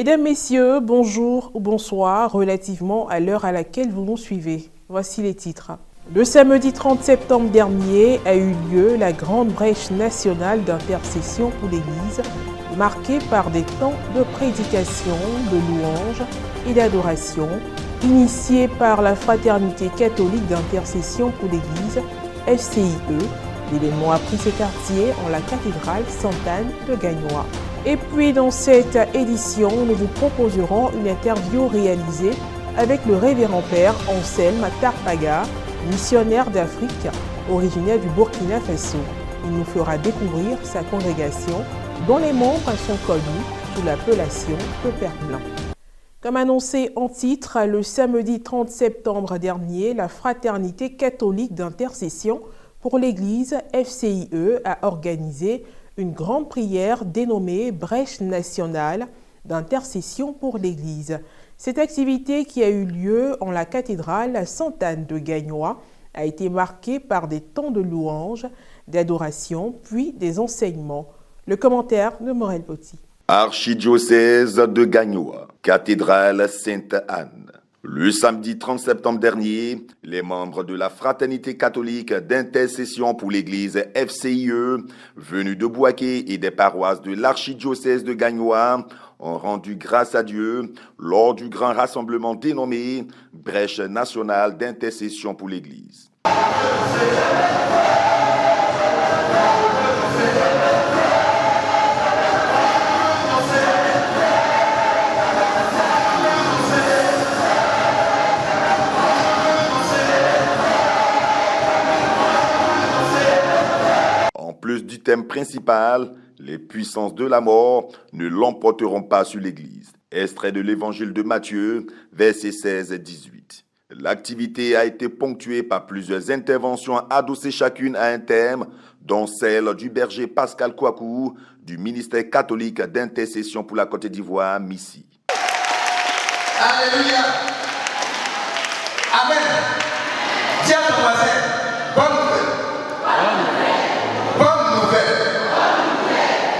Mesdames, Messieurs, bonjour ou bonsoir relativement à l'heure à laquelle vous nous suivez. Voici les titres. Le samedi 30 septembre dernier a eu lieu la grande brèche nationale d'intercession pour l'Église, marquée par des temps de prédication, de louanges et d'adoration, initiée par la Fraternité catholique d'intercession pour l'Église, FCIE. L'événement a pris ses quartiers en la cathédrale Sainte-Anne de Gagnoa. Et puis dans cette édition, nous vous proposerons une interview réalisée avec le révérend père Anselme Tarpaga, missionnaire d'Afrique, originaire du Burkina Faso. Il nous fera découvrir sa congrégation dont les membres sont connus sous l'appellation de Père Blanc. Comme annoncé en titre, le samedi 30 septembre dernier, la Fraternité catholique d'intercession pour l'Église FCIE a organisé une grande prière dénommée Brèche nationale d'intercession pour l'Église. Cette activité qui a eu lieu en la cathédrale Sainte-Anne de Gagnoa a été marquée par des temps de louanges, d'adoration, puis des enseignements. Le commentaire de Morel Poti. Archidiocèse de Gagnoa, cathédrale Sainte-Anne. Le samedi 30 septembre dernier, les membres de la Fraternité catholique d'intercession pour l'Église FCIE, venus de Bouaké et des paroisses de l'archidiocèse de Gagnoa, ont rendu grâce à Dieu lors du grand rassemblement dénommé Brèche nationale d'intercession pour l'Église. Plus du thème principal, les puissances de la mort ne l'emporteront pas sur l'Église. Extrait de l'Évangile de Matthieu, versets 16 et 18. L'activité a été ponctuée par plusieurs interventions adossées chacune à un thème, dont celle du berger Pascal Kouakou, du ministère catholique d'intercession pour la Côte d'Ivoire, MISSI. Alléluia. Amen. Dis à ton voisin, bonne nouvelle.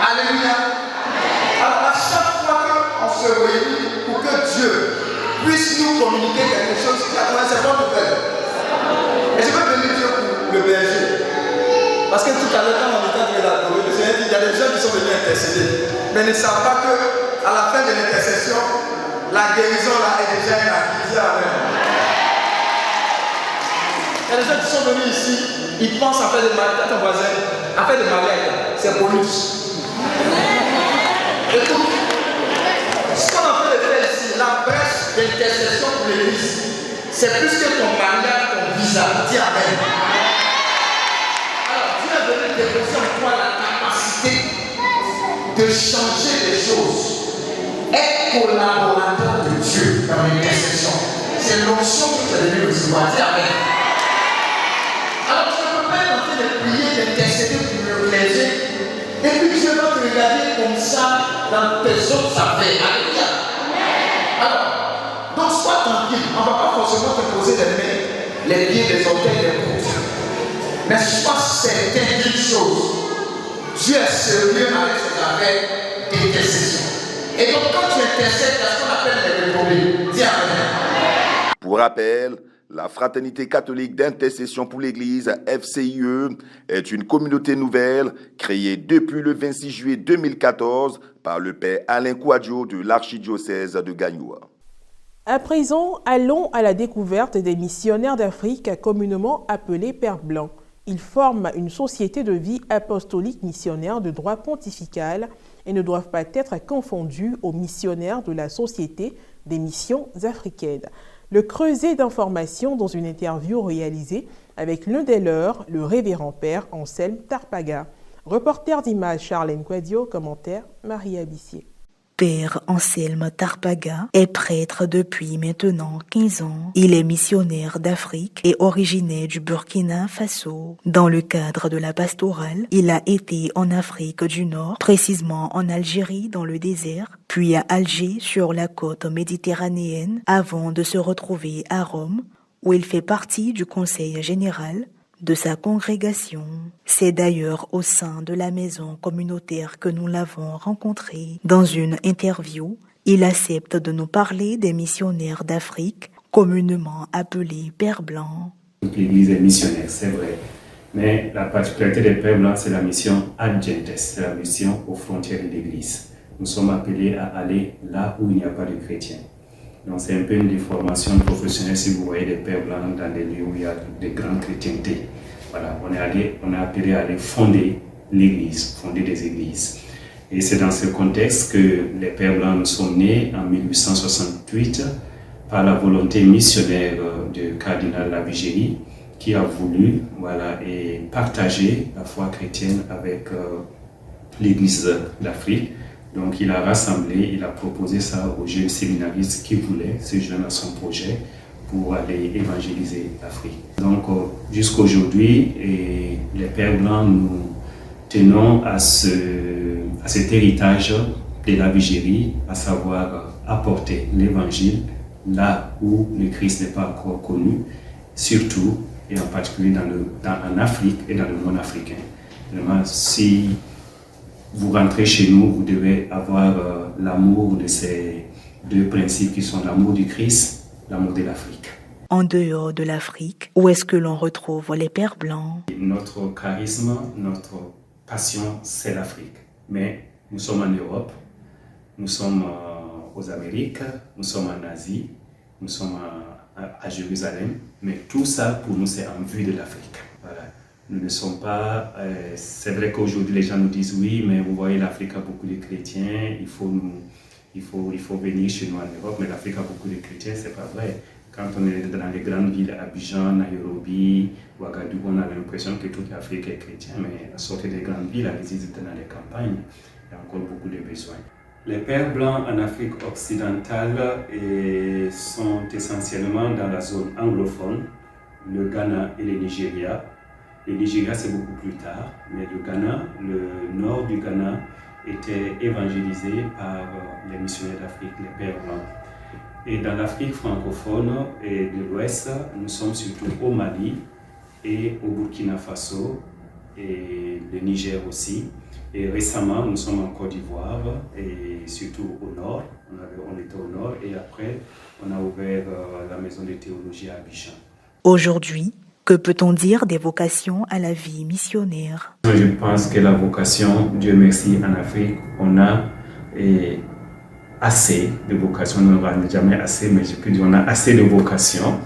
Alléluia. Alors à chaque fois qu'on se réunit pour que Dieu puisse nous communiquer quelque chose, c'est bonne nouvelle. Et je veux bénir Dieu pour le berger. Parce que tout à l'heure, quand on était en train d'adorer, le Seigneur dit, il y a des gens qui sont venus intercéder, mais ne savent pas qu'à la fin de l'intercession, la guérison là est déjà acquise. Amen. Il y a des gens qui sont venus ici, ils pensent à faire des mariages, à ton voisin, à faire des mariages, c'est bonus. Écoute, ce qu'on a fait de faire ici, la brèche d'intercession pour l'Église, c'est plus que ton mariage, ton visa. Dis Amen. Alors, Dieu a donné déposer en toi la capacité de changer les choses. Être collaborateur de Dieu dans l'intercession. C'est l'onction que tu as donnée recevoir. Dis Amen. Alors, tu ne peux pas être en train de prier, d'intercéder pour le plaisir. Et puis Dieu va te regarder comme ça dans tes autres affaires. Alléluia. Alors, donc sois tranquille. On ne va pas forcément te poser les mains, les pieds, les orteils, les coudes. Mais sois certain d'une chose. Dieu est sérieux avec ses affaires d'intercession. Et donc quand tu intercèdes, il y a ce qu'on appelle les réprouvés. Dis Amen. Pour rappel, la Fraternité catholique d'intercession pour l'Église, FCIE, est une communauté nouvelle créée depuis le 26 juillet 2014 par le père Alain Kouadio de l'archidiocèse de Gagnoa. À présent, allons à la découverte des missionnaires d'Afrique, communément appelés Pères Blancs. Ils forment une société de vie apostolique missionnaire de droit pontifical et ne doivent pas être confondus aux missionnaires de la Société des missions africaines. Le creuset d'informations dans une interview réalisée avec l'un des leurs, le révérend père Anselme Tarpaga. Reporter d'image Charlène Quadio, commentaire Marie Abissier. Père Anselme Tarpaga est prêtre depuis maintenant 15 ans. Il est missionnaire d'Afrique et originaire du Burkina Faso. Dans le cadre de la pastorale, il a été en Afrique du Nord, précisément en Algérie dans le désert, puis à Alger sur la côte méditerranéenne, avant de se retrouver à Rome, où il fait partie du conseil général de sa congrégation. C'est d'ailleurs au sein de la maison communautaire que nous l'avons rencontré. Dans une interview, Il accepte de nous parler des missionnaires d'Afrique, communément appelés Pères Blancs. Toute l'Église est missionnaire, c'est vrai. Mais la particularité des Pères Blancs, c'est la mission ad gentes, c'est la mission aux frontières de l'Église. Nous sommes appelés à aller là où il n'y a pas de chrétiens. Donc c'est un peu une déformation professionnelle si vous voyez des Pères Blancs dans des lieux où il y a de grandes chrétientés. Voilà, on est appelé à aller fonder l'Église, fonder des églises. Et c'est dans ce contexte que les Pères Blancs nous sont nés en 1868 par la volonté missionnaire du cardinal Lavigéry, qui a voulu et partager la foi chrétienne avec l'Église d'Afrique. Donc il a rassemblé, il a proposé ça aux jeunes séminaristes qui voulaient se joindre à son projet pour aller évangéliser l'Afrique. Donc jusqu'aujourd'hui, les Pères Blancs, nous tenons à cet héritage de Lavigéry, à savoir apporter l'Évangile là où le Christ n'est pas encore connu, surtout et en particulier en Afrique et dans le monde africain. Vraiment, si vous rentrez chez nous, vous devez avoir l'amour de ces deux principes qui sont l'amour du Christ, l'amour de l'Afrique. En dehors de l'Afrique, où est-ce que l'on retrouve les Pères Blancs? Notre charisme, notre passion, c'est l'Afrique. Mais nous sommes en Europe, nous sommes aux Amériques, nous sommes en Asie, nous sommes à Jérusalem, mais tout ça pour nous c'est en vue de l'Afrique. Voilà. Nous ne sommes pas. C'est vrai qu'aujourd'hui les gens nous disent oui, mais vous voyez l'Afrique a beaucoup de chrétiens, il faut venir chez nous en Europe, mais l'Afrique a beaucoup de chrétiens, c'est pas vrai. Quand on est dans les grandes villes, Abidjan, Nairobi, Ouagadougou, on a l'impression que toute l'Afrique est chrétienne, mais à sortir des grandes villes, à visiter dans les campagnes, il y a encore beaucoup de besoins. Les Pères Blancs en Afrique occidentale sont essentiellement dans la zone anglophone, le Ghana et le Nigeria. Le Nigeria, c'est beaucoup plus tard, mais le Ghana, le nord du Ghana, était évangélisé par les missionnaires d'Afrique, les Pères Blancs. Et dans l'Afrique francophone et de l'Ouest, nous sommes surtout au Mali et au Burkina Faso et le Niger aussi. Et récemment, nous sommes en Côte d'Ivoire et surtout au nord. On était au nord et après, on a ouvert la maison de théologie à Abidjan. Aujourd'hui, que peut-on dire des vocations à la vie missionnaire? Je pense que la vocation, Dieu merci, en Afrique, on a assez de vocations. On n'aura jamais assez, mais je peux dire on a assez de vocations.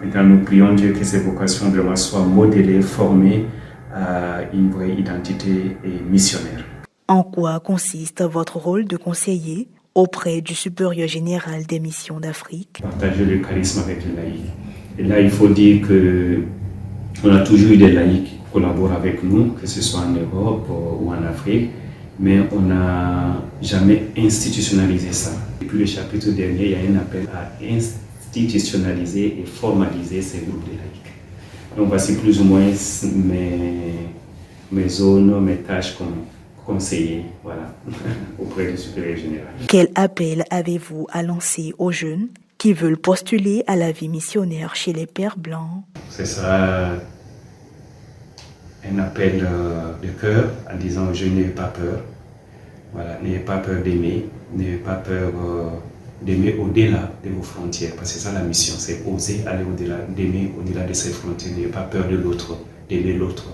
Maintenant, nous prions Dieu que ces vocations vraiment soient modélées, formées à une vraie identité missionnaire. En quoi consiste votre rôle de conseiller auprès du supérieur général des missions d'Afrique? Partager le charisme avec les laïcs. Et là, il faut dire qu'on a toujours eu des laïcs qui collaborent avec nous, que ce soit en Europe ou en Afrique, mais on n'a jamais institutionnalisé ça. Depuis le chapitre dernier, il y a un appel à institutionnaliser et formaliser ces groupes de laïcs. Donc voici plus ou moins mes zones, mes tâches comme conseiller auprès du supérieur général. Quel appel avez-vous à lancer aux jeunes qui veulent postuler à la vie missionnaire chez les Pères Blancs? Ce sera un appel de cœur en disant aux jeunes, n'ayez pas peur. N'ayez pas peur d'aimer, n'ayez pas peur d'aimer au-delà de vos frontières, parce que c'est ça la mission, c'est oser aller au-delà, d'aimer au-delà de ses frontières, n'ayez pas peur de l'autre, d'aimer l'autre.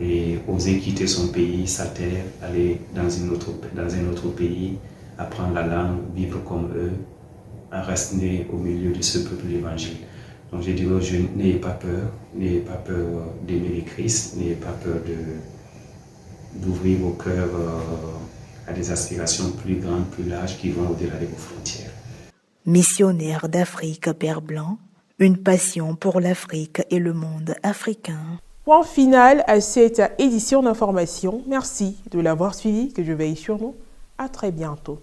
Et oser quitter son pays, sa terre, aller dans un autre pays, apprendre la langue, vivre comme eux, rester au milieu de ce peuple d'évangile. Donc je dis aux jeunes, n'ayez pas peur d'aimer le Christ, n'ayez pas peur d'ouvrir vos cœurs à des aspirations plus grandes, plus larges, qui vont au-delà de vos frontières. Missionnaire d'Afrique, Père Blanc, une passion pour l'Afrique et le monde africain. Point final à cette édition d'information. Merci de l'avoir suivi, que je veille sur nous. À très bientôt.